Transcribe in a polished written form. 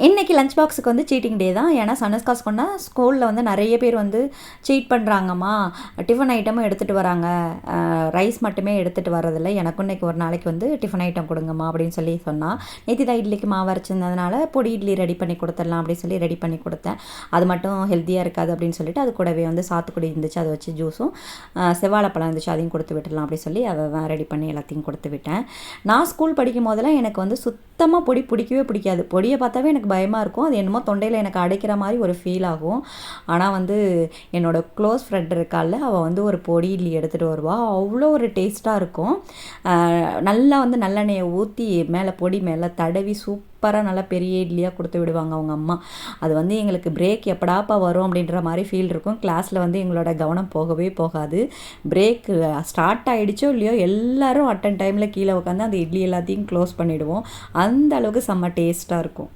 இன்றைக்கி லஞ்ச் பாக்ஸுக்கு வந்து சீட்டிங் டே தான். ஏன்னா சனஸ்காஸ் கொண்டா ஸ்கூலில் வந்து நிறைய பேர் வந்து சீட் பண்ணுறாங்கம்மா, டிஃபன் ஐட்டமும் எடுத்துகிட்டு வராங்க, ரைஸ் மட்டுமே எடுத்துகிட்டு வரதில்லை, எனக்கும் இன்றைக்கி ஒரு நாளைக்கு வந்து டிஃபன் ஐட்டம் கொடுங்கம்மா அப்படின்னு சொல்லி சொன்னால், நேற்று தான் இட்லிக்கு மாவு அரைச்சிருந்ததுனால பொடி இட்லி ரெடி பண்ணி கொடுத்துடலாம் அப்படின்னு சொல்லி ரெடி பண்ணி கொடுத்தேன். அது மட்டும் ஹெல்த்தியாக இருக்காது அப்படின்னு சொல்லிட்டு அது கூடவே வந்து சாத்துக்குடி இருந்துச்சு, அதை வச்சு ஜூஸும் செவ்வாழைப்பழம் இருந்துச்சு, அதையும் கொடுத்து விட்டுடலாம் அப்படின்னு சொல்லி அதை தான் ரெடி பண்ணி எல்லாத்தையும் கொடுத்து விட்டேன். நான் ஸ்கூல் படிக்கும் போதெல்லாம் எனக்கு வந்து சுத்தமாக பொடி பிடிக்கவே பிடிக்காது. பொடியை பார்த்தாவே எனக்கு பயமாக இருக்கும். அது என்னமோ தொண்டையில் எனக்கு அடைக்கிற மாதிரி ஒரு ஃபீல் ஆகும். ஆனால் வந்து என்னோடய க்ளோஸ் ஃப்ரெண்ட் இருக்கால, அவள் வந்து ஒரு பொடி இட்லி எடுத்துகிட்டு வருவாள். அவ்வளோ ஒரு டேஸ்ட்டாக இருக்கும். நல்லா வந்து நல்லெண்ணெயை ஊற்றி மேலே பொடி மேலே தடவி சூப்பராக நல்லா பெரிய இட்லியாக கொடுத்து விடுவாங்க அவங்க அம்மா. அது வந்து எங்களுக்கு பிரேக் எப்படாப்பா வரும் அப்படின்ற மாதிரி ஃபீல் இருக்கும். கிளாஸில் வந்து எங்களோட கவனம் போகவே போகாது. பிரேக் ஸ்டார்ட் ஆகிடுச்சோ இல்லையோ எல்லோரும் அட்டன் டைமில் கீழே உட்காந்து அந்த இட்லி எல்லாத்தையும் க்ளோஸ் பண்ணிவிடுவோம். அந்த அளவுக்கு செம்ம டேஸ்ட்டாக இருக்கும்.